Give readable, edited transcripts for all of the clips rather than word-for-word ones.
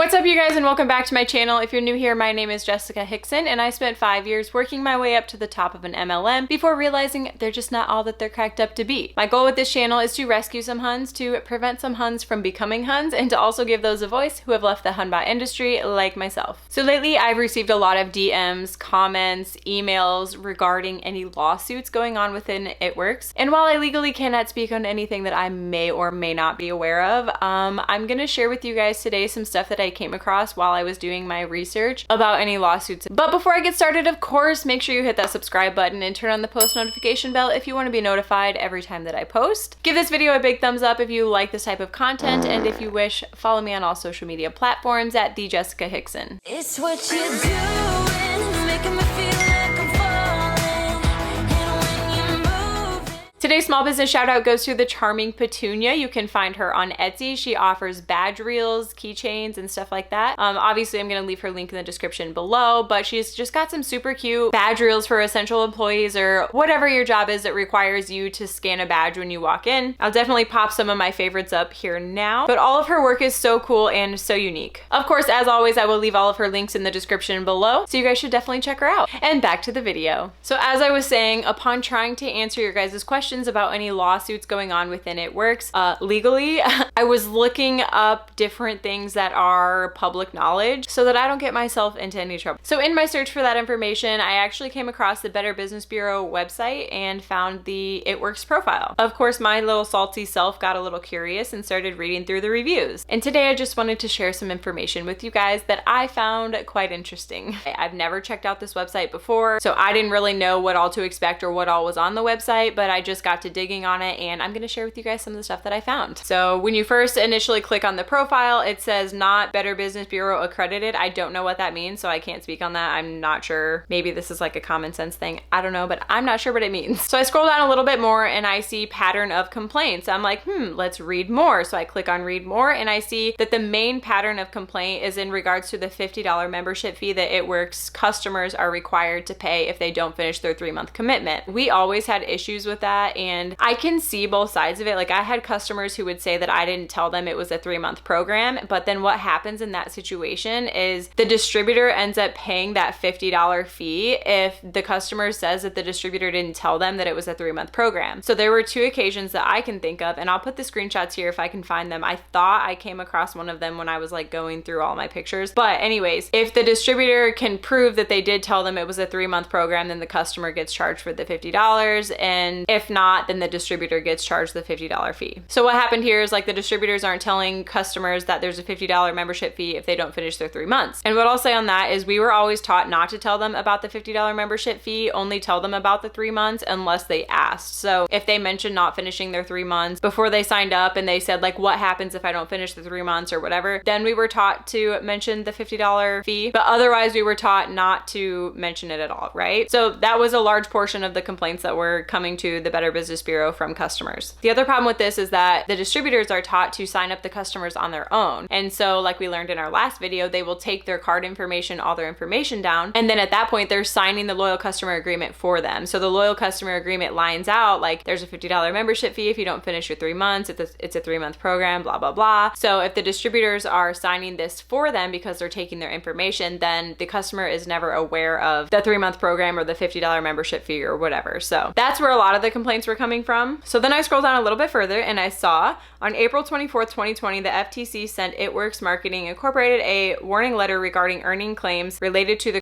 What's up, you guys, and welcome back to my channel. If you're new here, my name is Jessica Hickson, and I spent 5 years working my way up to the top of an MLM before realizing they're just not all that they're cracked up to be. My goal with this channel is to rescue some Huns, to prevent some Huns from becoming Huns, and to also give those a voice who have left the Hunbot industry like myself. So lately, I've received a lot of DMs, comments, emails regarding any lawsuits going on within It Works. And while I legally cannot speak on anything that I may or may not be aware of, I'm gonna share with you guys today some stuff that I came across while I was doing my research about any lawsuits. But before I get started, of course, make sure you hit that subscribe button and turn on the post notification bell if you want to be notified every time that I post. Give this video a big thumbs up if you like this type of content, and if you wish, follow me on all social media platforms at the Jessica Hickson. It's what you're doing, making me feel like I'm falling, and when you move. Today's small business shout out goes to the charming Petunia. You can find her on Etsy. She offers badge reels, keychains, and stuff like that. Obviously, I'm going to leave her link in the description below, but she's just got some super cute badge reels for essential employees or whatever your job is that requires you to scan a badge when you walk in. I'll definitely pop some of my favorites up here now, but all of her work is so cool and so unique. Of course, as always, I will leave all of her links in the description below, so you guys should definitely check her out. And back to the video. So as I was saying, upon trying to answer your guys' questions about any lawsuits going on within It Works legally, I was looking up different things that are public knowledge so that I don't get myself into any trouble. So in my search for that information, I actually came across the Better Business Bureau website and found the It Works profile. Of course, my little salty self got a little curious and started reading through the reviews. And today I just wanted to share some information with you guys that I found quite interesting. I've never checked out this website before, so I didn't really know what all to expect or what all was on the website, but I just got to digging on it, and I'm going to share with you guys some of the stuff that I found. So when you first initially click on the profile, it says not Better Business Bureau accredited. I don't know what that means, so I can't speak on that. I'm not sure. Maybe this is like a common sense thing. I don't know, but I'm not sure what it means. So I scroll down a little bit more and I see pattern of complaints. I'm like, let's read more. So I click on read more and I see that the main pattern of complaint is in regards to the $50 membership fee that It Works customers are required to pay if they don't finish their 3-month commitment. We always had issues with that, and I can see both sides of it. Like, I had customers who would say that I didn't tell them it was a 3-month program, but then what happens in that situation is the distributor ends up paying that $50 fee if the customer says that the distributor didn't tell them that it was a 3-month program. So there were 2 occasions that I can think of, and I'll put the screenshots here if I can find them. I thought I came across one of them when I was like going through all my pictures. But anyways, if the distributor can prove that they did tell them it was a 3-month program, then the customer gets charged for the $50, and if not, then the distributor gets charged the $50 fee. So what happened here is, like, the distributors aren't telling customers that there's a $50 membership fee if they don't finish their 3 months. And what I'll say on that is we were always taught not to tell them about the $50 membership fee, only tell them about the 3 months unless they asked. So if they mentioned not finishing their 3 months before they signed up and they said, like, what happens if I don't finish the 3 months or whatever, then we were taught to mention the $50 fee, but otherwise we were taught not to mention it at all, right? So that was a large portion of the complaints that were coming to the Better Business Bureau from customers. The other problem with this is that the distributors are taught to sign up the customers on their own. And so, like we learned in our last video, they will take their card information, all their information down, and then at that point they're signing the loyal customer agreement for them. So the loyal customer agreement lines out like there's a $50 membership fee if you don't finish your 3 months, it's a 3-month program, blah blah blah. So if the distributors are signing this for them because they're taking their information, then the customer is never aware of the 3-month program or the $50 membership fee or whatever. So that's where a lot of the complaints were coming from. So then I scrolled down a little bit further and I saw on April 24th, 2020, the FTC sent It Works Marketing Incorporated a warning letter regarding earning claims related to the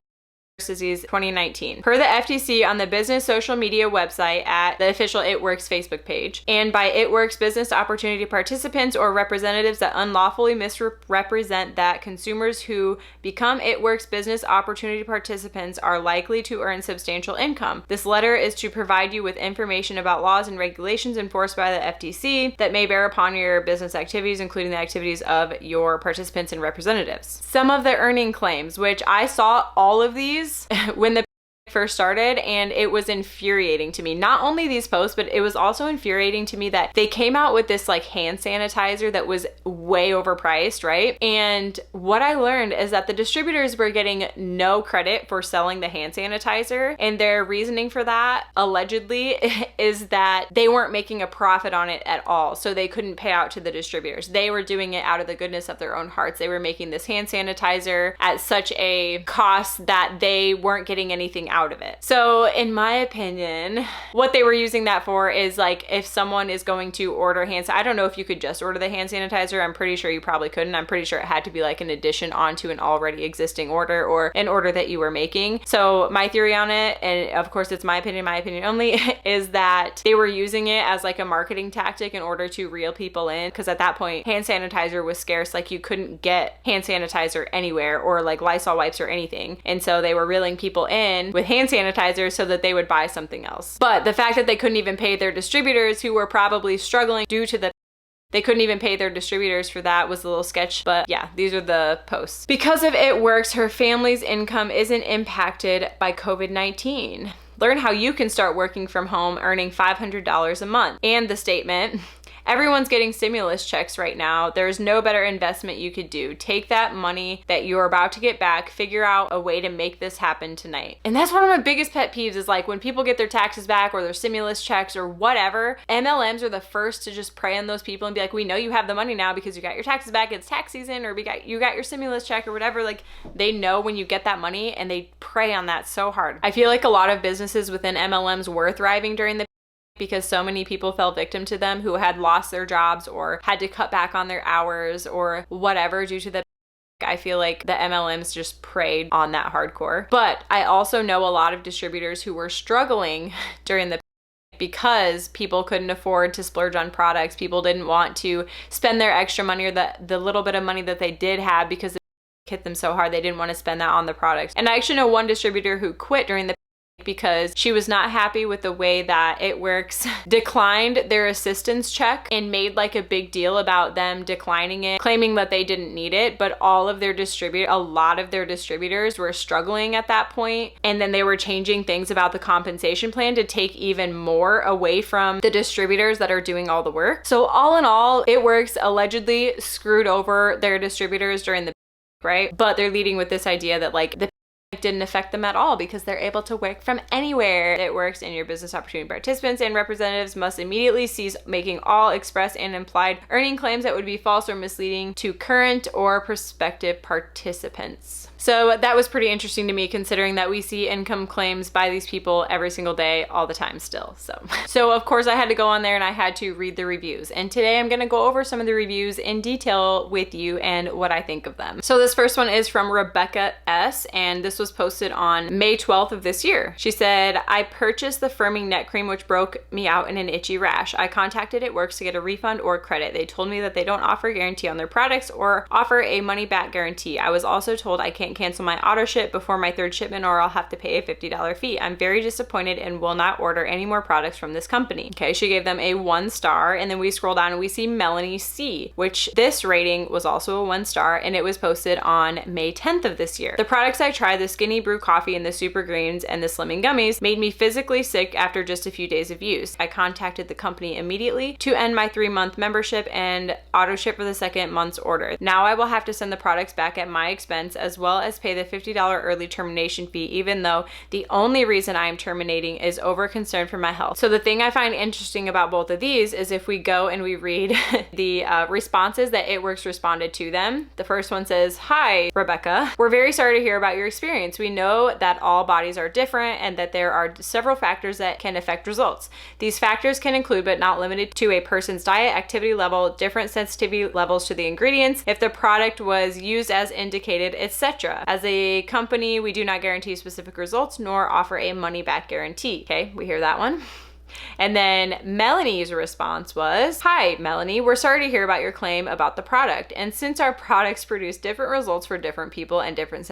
disease 2019. Per the FTC on the business social media website at the official It Works Facebook page, and by It Works business opportunity participants or representatives that unlawfully misrepresent that consumers who become It Works business opportunity participants are likely to earn substantial income. This letter is to provide you with information about laws and regulations enforced by the FTC that may bear upon your business activities, including the activities of your participants and representatives. Some of the earning claims, which I saw all of these when the first started, and it was infuriating to me. Not only these posts, but it was also infuriating to me that they came out with this like hand sanitizer that was way overpriced, right? And what I learned is that the distributors were getting no credit for selling the hand sanitizer, and their reasoning for that allegedly is that they weren't making a profit on it at all, so they couldn't pay out to the distributors. They were doing it out of the goodness of their own hearts. They were making this hand sanitizer at such a cost that they weren't getting anything out of it. So in my opinion, what they were using that for is like, if someone is going to order I don't know if you could just order the hand sanitizer. I'm pretty sure you probably couldn't. I'm pretty sure it had to be like an addition onto an already existing order or an order that you were making. So my theory on it, and of course it's my opinion only, is that they were using it as like a marketing tactic in order to reel people in, because at that point hand sanitizer was scarce. Like you couldn't get hand sanitizer anywhere, or like Lysol wipes or anything, and so they were reeling people in with hand sanitizer so that they would buy something else. But the fact that they couldn't even pay their distributors, who were probably struggling due to they couldn't even pay their distributors for that, was a little sketch. But yeah, these are the posts. Because of It Works, her family's income isn't impacted by COVID-19. Learn how you can start working from home earning $500 a month. And the statement, everyone's getting stimulus checks right now. There's no better investment you could do. Take that money that you're about to get back, figure out a way to make this happen tonight. And that's one of my biggest pet peeves, is like when people get their taxes back or their stimulus checks or whatever, MLMs are the first to just prey on those people and be like, we know you have the money now because you got your taxes back, it's tax season, or you got your stimulus check or whatever. Like, they know when you get that money, and they prey on that so hard. I feel like a lot of businesses within MLMs were thriving during the because so many people fell victim to them who had lost their jobs or had to cut back on their hours or whatever due to the I feel like the MLMs just preyed on that hardcore. But I also know a lot of distributors who were struggling during the because people couldn't afford to splurge on products. People didn't want to spend their extra money or the little bit of money that they did have because it hit them so hard they didn't want to spend that on the products. And I actually know one distributor who quit during the because she was not happy with the way that It Works declined their assistance check and made like a big deal about them declining it, claiming that they didn't need it. But a lot of their distributors were struggling at that point, and then they were changing things about the compensation plan to take even more away from the distributors that are doing all the work. So all in all, It Works allegedly screwed over their distributors during the right, but they're leading with this idea that like the didn't affect them at all because they're able to work from anywhere. It Works, and your business opportunity participants and representatives must immediately cease making all express and implied earning claims that would be false or misleading to current or prospective participants. So that was pretty interesting to me, considering that we see income claims by these people every single day, all the time still. So of course I had to go on there and I had to read the reviews. And today I'm gonna go over some of the reviews in detail with you and what I think of them. So this first one is from Rebecca S, and this was posted on May 12th of this year. She said, I purchased the firming neck cream which broke me out in an itchy rash. I contacted It Works to get a refund or credit. They told me that they don't offer a guarantee on their products or offer a money back guarantee. I was also told I can't cancel my auto ship before my third shipment or I'll have to pay a $50 fee. I'm very disappointed and will not order any more products from this company. Okay, she gave them a 1 star, and then we scroll down and we see Melanie C, which this rating was also a 1 star, and it was posted on May 10th of this year. The products I tried, the Skinny Brew Coffee and the Super Greens and the Slimming Gummies, made me physically sick after just a few days of use. I contacted the company immediately to end my 3-month membership and auto ship for the second month's order. Now I will have to send the products back at my expense, as well as pay the $50 early termination fee, even though the only reason I am terminating is over concern for my health. So the thing I find interesting about both of these is if we go and we read the responses that It Works responded to them. The first one says, hi, Rebecca. We're very sorry to hear about your experience. We know that all bodies are different and that there are several factors that can affect results. These factors can include, but not limited to, a person's diet, activity level, different sensitivity levels to the ingredients, if the product was used as indicated, etc. As a company, we do not guarantee specific results nor offer a money-back guarantee. Okay, we hear that one. And then Melanie's response was, hi, Melanie, we're sorry to hear about your claim about the product. And since our products produce different results for different people and different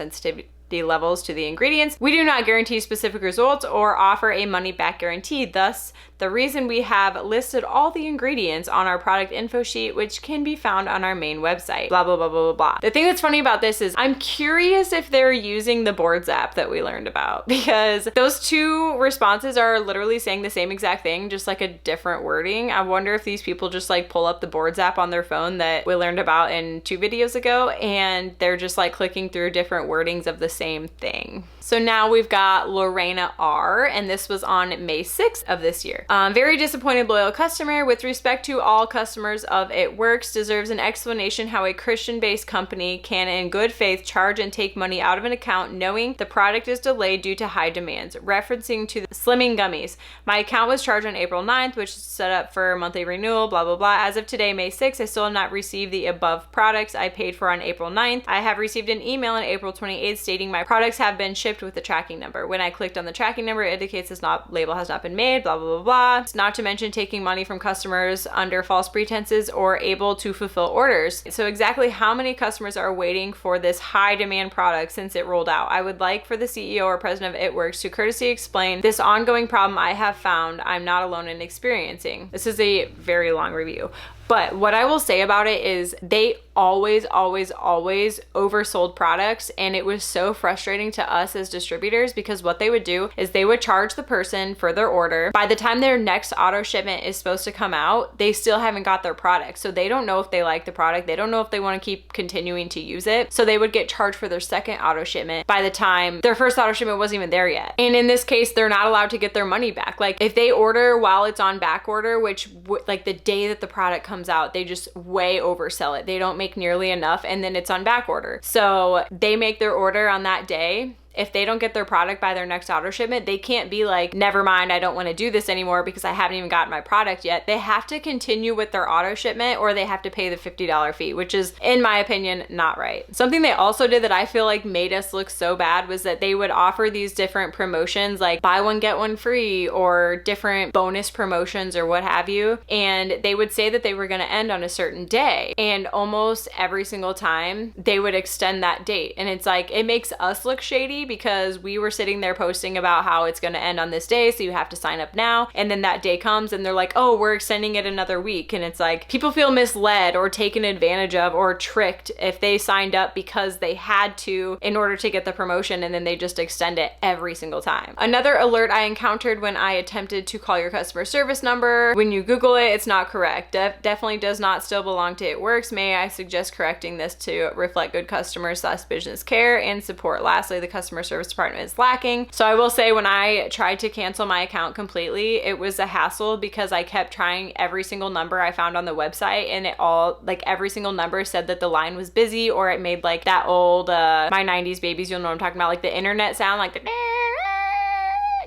levels to the ingredients. We do not guarantee specific results or offer a money back guarantee. Thus, the reason we have listed all the ingredients on our product info sheet, which can be found on our main website, blah, blah, blah, blah, blah, blah. The thing that's funny about this is I'm curious if they're using the boards app that we learned about, because those two responses are literally saying the same exact thing, just like a different wording. I wonder if these people just like pull up the boards app on their phone that we learned about in 2 videos ago, and they're just like clicking through different wordings of the same thing. So now we've got Lorena R, and this was on May 6th of this year. Very disappointed loyal customer. With respect to all customers of It Works, deserves an explanation how a Christian-based company can in good faith charge and take money out of an account knowing the product is delayed due to high demands. Referencing to the Slimming Gummies. My account was charged on April 9th, which is set up for monthly renewal, blah, blah, blah. As of today, May 6th, I still have not received the above products I paid for on April 9th. I have received an email on April 28th stating my products have been shipped with the tracking number. When I clicked on the tracking number, it indicates this label has not been made, blah, blah, blah, blah. Not to mention taking money from customers under false pretenses or able to fulfill orders. So exactly how many customers are waiting for this high demand product since it rolled out? I would like for the CEO or president of It Works to courteously explain this ongoing problem I have found I'm not alone in experiencing. This is a very long review. But what I will say about it is they always oversold products, and it was so frustrating to us as distributors because what they would do is they would charge the person for their order. By the time their next auto shipment is supposed to come out, they still haven't got their product. So they don't know if they like the product. They don't know if they want to keep continuing to use it. So they would get charged for their second auto shipment by the time their first auto shipment wasn't even there yet. And in this case, they're not allowed to get their money back. Like if they order while it's on back order, which like the day that the product comes out, they just way oversell it. They don't make nearly enough, and then it's on back order. So they make their order on that day. If they don't get their product by their next auto shipment, they can't be like, never mind, I don't want to do this anymore because I haven't even gotten my product yet. They have to continue with their auto shipment, or they have to pay the $50 fee, which is, in my opinion, not right. Something they also did that I feel like made us look so bad was that they would offer these different promotions like buy one, get one free, or different bonus promotions or what have you. And they would say that they were going to end on a certain day. And almost every single time they would extend that date. And it's like, it makes us look shady because we were sitting there posting about how it's going to end on this day, so you have to sign up now. And then that day comes and they're like, oh, we're extending it another week. And it's like people feel misled or taken advantage of or tricked if they signed up because they had to in order to get the promotion, and then they just extend it every single time. Another alert I encountered when I attempted to call your customer service number. When you Google it, it's not correct. Definitely does not still belong to It Works. May I suggest correcting this to reflect good customer/business care and support. Lastly, the customer service department is lacking. So I will say when I tried to cancel my account completely, it was a hassle because I kept trying every single number I found on the website, and it all, like every single number said that the line was busy, or it made like that old, my 90s babies, you'll know what I'm talking about, like the internet sound, like the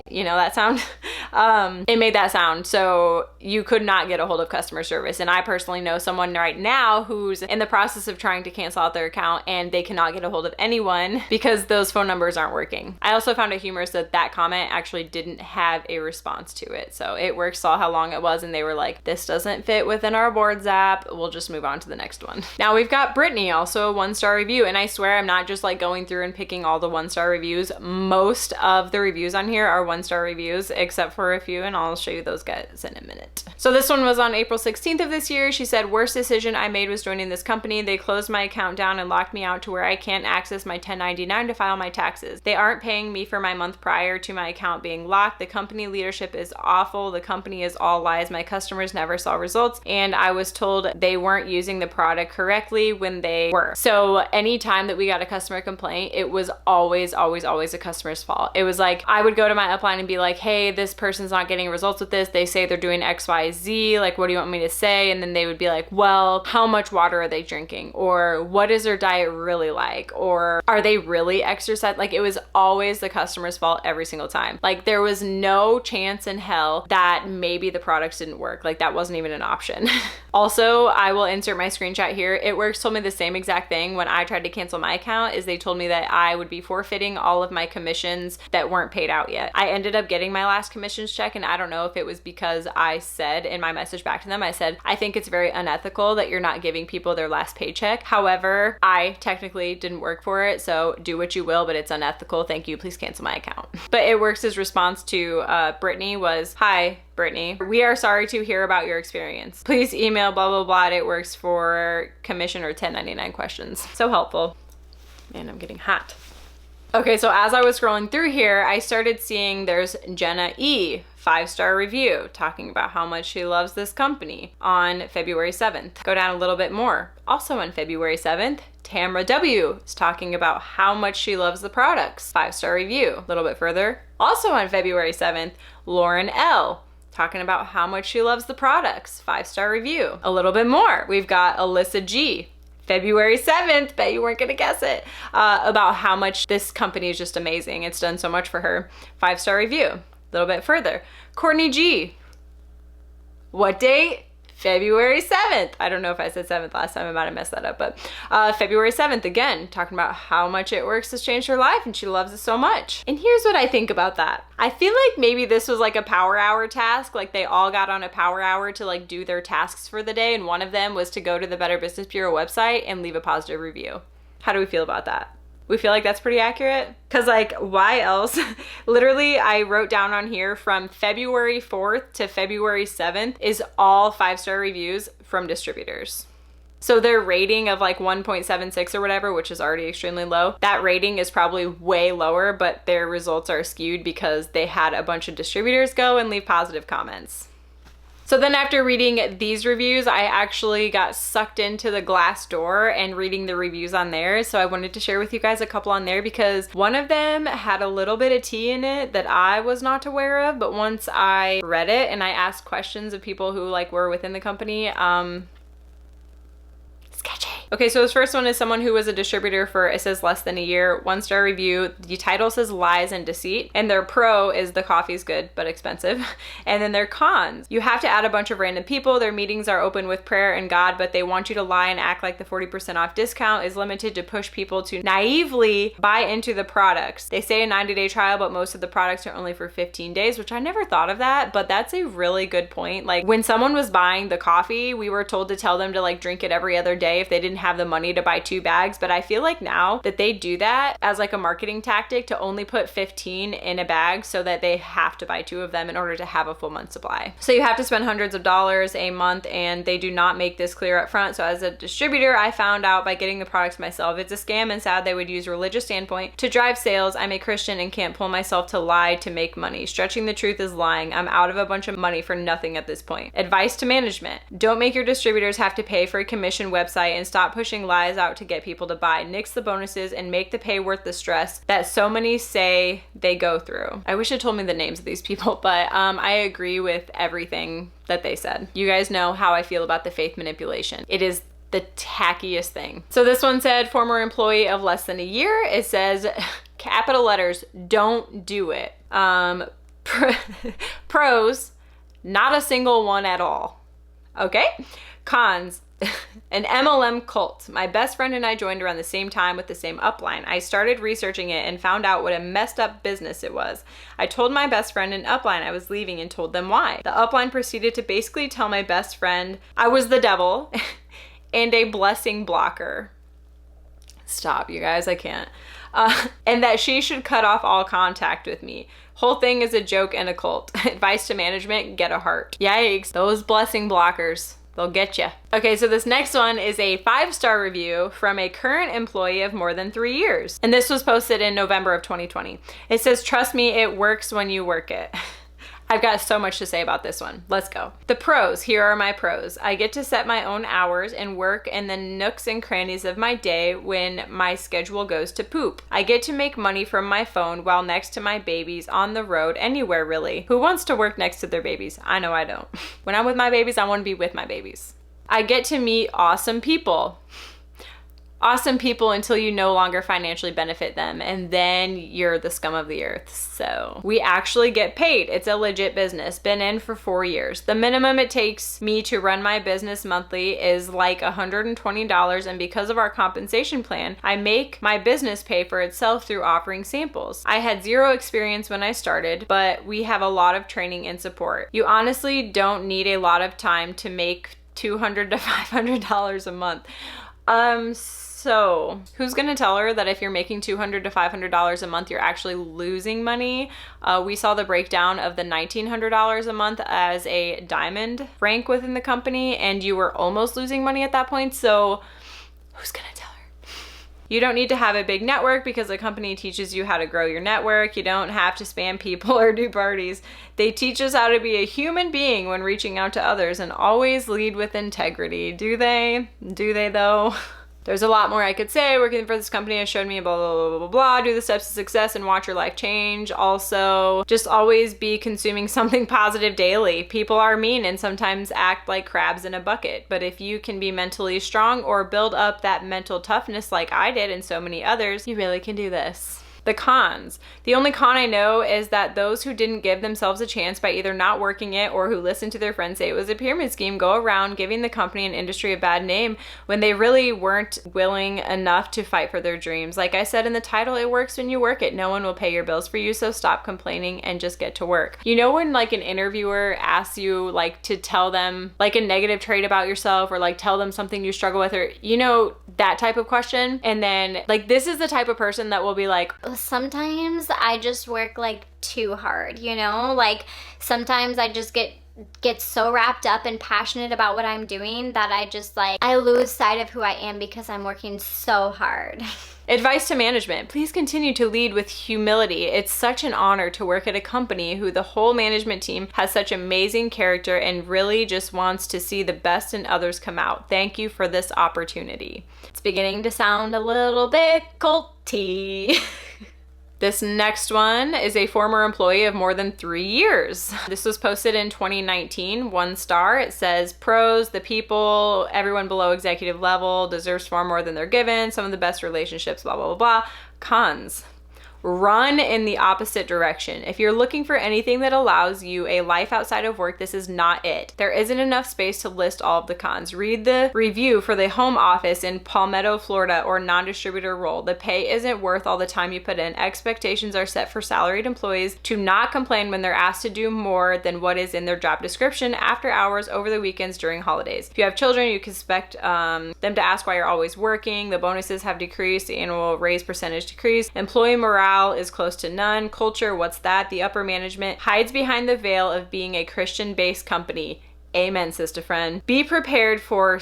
you know that sound? It made that sound, so you could not get a hold of customer service. And I personally know someone right now who's in the process of trying to cancel out their account, and they cannot get a hold of anyone because those phone numbers aren't working. I also found it humorous that that comment actually didn't have a response to it. So It Works saw how long it was, and they were like, this doesn't fit within our boards app. We'll just move on to the next one. Now we've got Brittany, also a 1-star review. And I swear I'm not just like going through and picking all the 1-star reviews. Most of the reviews on here are 1-star reviews, except for a few, and I'll show you those guys in a minute. So this one was on April 16th of this year. She said, worst decision I made was joining this company. They closed my account down and locked me out to where I can't access my 1099 to file my taxes. They aren't paying me for my month prior to my account being locked. The company leadership is awful. The company is all lies. My customers never saw results, and I was told they weren't using the product correctly when they were. So anytime that we got a customer complaint, it was always a customer's fault. It was like, I would go to my upline and be like, hey, this person's not getting results with this. They say they're doing XYZ. Like, what do you want me to say? And then they would be like, well, how much water are they drinking? Or what is their diet really like? Or are they really exercise? Like, it was always the customer's fault every single time. Like, there was no chance in hell that maybe the products didn't work. Like, that wasn't even an option. Also, I will insert my screenshot here. It Works told me the same exact thing when I tried to cancel my account. Is they told me that I would be forfeiting all of my commissions that weren't paid out yet. I ended up getting my last commissions check, and I don't know if it was because I said in my message back to them, I said, I think it's very unethical that you're not giving people their last paycheck. However, I technically didn't work for it, so do what you will, but it's unethical. Thank you. Please cancel my account. But It Works' response to Brittany was, hi, Brittany, we are sorry to hear about your experience. Please email blah, blah, blah at It Works for commission or 1099 questions. So helpful. Man, I'm getting hot. Okay, so as I was scrolling through here, I started seeing there's Jenna E, 5-star review, talking about how much she loves this company on February 7th. Go down a little bit more. Also on February 7th, Tamra W is talking about how much she loves the products. 5-star review. A little bit further. Also on February 7th, Lauren L talking about how much she loves the products. 5-star review. A little bit more. We've got Alyssa G, February 7th, bet you weren't gonna guess it, about how much this company is just amazing. It's done so much for her. 5-star review. A little bit further. Courtney G, what date? February 7th. I don't know if I said 7th last time, I might have messed that up, but February 7th, again, talking about how much It Works has changed her life and she loves it so much. And here's what I think about that. I feel like maybe this was like a power hour task, like they all got on a power hour to like do their tasks for the day, and one of them was to go to the Better Business Bureau website and leave a positive review. How do we feel about that? We feel like that's pretty accurate? Cause like, why else? Literally, I wrote down on here from February 4th to February 7th is all 5-star reviews from distributors. So their rating of like 1.76 or whatever, which is already extremely low, that rating is probably way lower, but their results are skewed because they had a bunch of distributors go and leave positive comments. So then after reading these reviews, I actually got sucked into the Glassdoor and reading the reviews on there. So I wanted to share with you guys a couple on there because one of them had a little bit of tea in it that I was not aware of. But once I read it and I asked questions of people who like were within the company, sketchy. Okay, so this first one is someone who was a distributor for, it says less than a year, 1-star review. The title says lies and deceit. And their pro is the coffee's good, but expensive. And then their cons, you have to add a bunch of random people. Their meetings are open with prayer and God, but they want you to lie and act like the 40% off discount is limited to push people to naively buy into the products. They say a 90-day trial, but most of the products are only for 15 days, which I never thought of that, but that's a really good point. Like when someone was buying the coffee, we were told to tell them to like drink it every other day if they didn't have the money to buy 2 bags. But I feel like now that they do that as like a marketing tactic to only put 15 in a bag so that they have to buy 2 of them in order to have a full month supply. So you have to spend hundreds of dollars a month, and they do not make this clear up front. So as a distributor, I found out by getting the products myself, it's a scam, and sad they would use religious standpoint to drive sales. I'm a Christian and can't pull myself to lie to make money. Stretching the truth is lying. I'm out of a bunch of money for nothing at this point. Advice to management: don't make your distributors have to pay for a commission website and stop pushing lies out to get people to buy. Nix the bonuses and make the pay worth the stress that so many say they go through. I wish it told me the names of these people, but I agree with everything that they said. You guys know how I feel about the faith manipulation. It is the tackiest thing. So this one said former employee of less than a year. It says capital letters, don't do it. Pros, not a single one at all. Okay. Cons, an MLM cult. My best friend and I joined around the same time with the same upline. I started researching it and found out what a messed up business it was. I told my best friend and upline I was leaving and told them why. The upline proceeded to basically tell my best friend I was the devil and a blessing blocker. Stop, you guys, I can't. And that she should cut off all contact with me. Whole thing is a joke and a cult. Advice to management: get a heart. Yikes, those blessing blockers. They'll get you. Okay, so this next one is a 5-star review from a current employee of more than 3 years. And this was posted in November of 2020. It says, trust me, it works when you work it. I've got so much to say about this one. Let's go. The pros, here are my pros. I get to set my own hours and work in the nooks and crannies of my day when my schedule goes to poop. I get to make money from my phone while next to my babies, on the road, anywhere really. Who wants to work next to their babies? I know I don't. When I'm with my babies, I want to be with my babies. I get to meet awesome people. awesome people until you no longer financially benefit them, and then you're the scum of the earth. So we actually get paid. It's a legit business. Been in for 4 years. The minimum it takes me to run my business monthly is like $120, and because of our compensation plan, I make my business pay for itself through offering samples. I had zero experience when I started, but we have a lot of training and support. You honestly don't need a lot of time to make $200 to $500 a month. So who's gonna tell her that if you're making $200 to $500 a month, you're actually losing money? We saw the breakdown of the $1,900 a month as a diamond rank within the company, and you were almost losing money at that point. So who's gonna tell her? You don't need to have a big network because the company teaches you how to grow your network. You don't have to spam people or do parties. They teach us how to be a human being when reaching out to others and always lead with integrity. Do they? Do they though? There's a lot more I could say. Working for this company has showed me blah, blah, blah, blah, blah, blah. Do the steps to success and watch your life change. Also, just always be consuming something positive daily. People are mean and sometimes act like crabs in a bucket. But if you can be mentally strong or build up that mental toughness like I did and so many others, you really can do this. The cons. The only con I know is that those who didn't give themselves a chance by either not working it or who listened to their friends say it was a pyramid scheme go around giving the company and industry a bad name when they really weren't willing enough to fight for their dreams. Like I said in the title, it works when you work it. No one will pay your bills for you, so stop complaining and just get to work. You know when like an interviewer asks you like to tell them like a negative trait about yourself or like tell them something you struggle with, or you know, that type of question, and then like this is the type of person that will be like, sometimes I just work like too hard, you know? Like sometimes I just get so wrapped up and passionate about what I'm doing that I just like, I lose sight of who I am because I'm working so hard. Advice to management. Please continue to lead with humility. It's such an honor to work at a company who the whole management team has such amazing character and really just wants to see the best in others come out. Thank you for this opportunity. It's beginning to sound a little bit culty. This next one is a former employee of more than 3 years. This was posted in 2019, 1 star. It says, pros, the people, everyone below executive level deserves far more than they're given, some of the best relationships, blah, blah, blah, blah. Cons. Run in the opposite direction. If you're looking for anything that allows you a life outside of work, this is not it. There isn't enough space to list all of the cons. Read the review for the home office in Palmetto, Florida, or non-distributor role. The pay isn't worth all the time you put in. Expectations are set for salaried employees to not complain when they're asked to do more than what is in their job description after hours, over the weekends, during holidays. If you have children, you can expect them to ask why you're always working. The bonuses have decreased. The annual raise percentage decreased. Employee morale is close to none. Culture, what's that? The upper management hides behind the veil of being a Christian-based company. Amen, sister friend. Be prepared for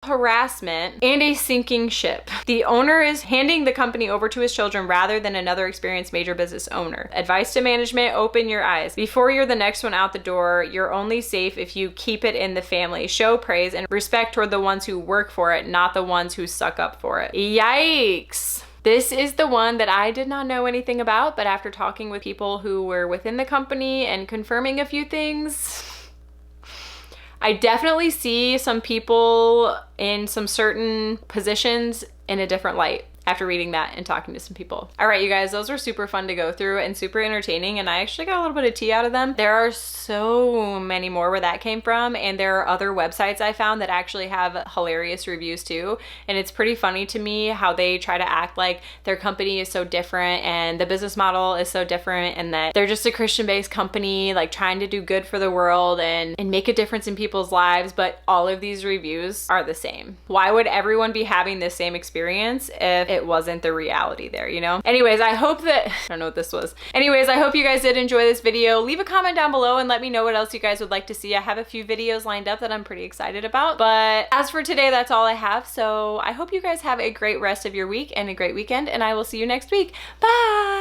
harassment and a sinking ship. The owner is handing the company over to his children rather than another experienced major business owner. Advice to management, open your eyes. Before you're the next one out the door, you're only safe if you keep it in the family. Show praise and respect toward the ones who work for it, not the ones who suck up for it. Yikes. This is the one that I did not know anything about, but after talking with people who were within the company and confirming a few things, I definitely see some people in some certain positions in a different light after reading that and talking to some people. All right, you guys, those were super fun to go through and super entertaining, and I actually got a little bit of tea out of them. There are so many more where that came from, and there are other websites I found that actually have hilarious reviews too, and it's pretty funny to me how they try to act like their company is so different and the business model is so different and that they're just a Christian-based company like trying to do good for the world and make a difference in people's lives, but all of these reviews are the same. Why would everyone be having this same experience if it wasn't the reality there, you know? Anyways, I hope that, I don't know what this was. Anyways, I hope you guys did enjoy this video. Leave a comment down below and let me know what else you guys would like to see. I have a few videos lined up that I'm pretty excited about, but as for today, that's all I have. So I hope you guys have a great rest of your week and a great weekend, and I will see you next week. Bye!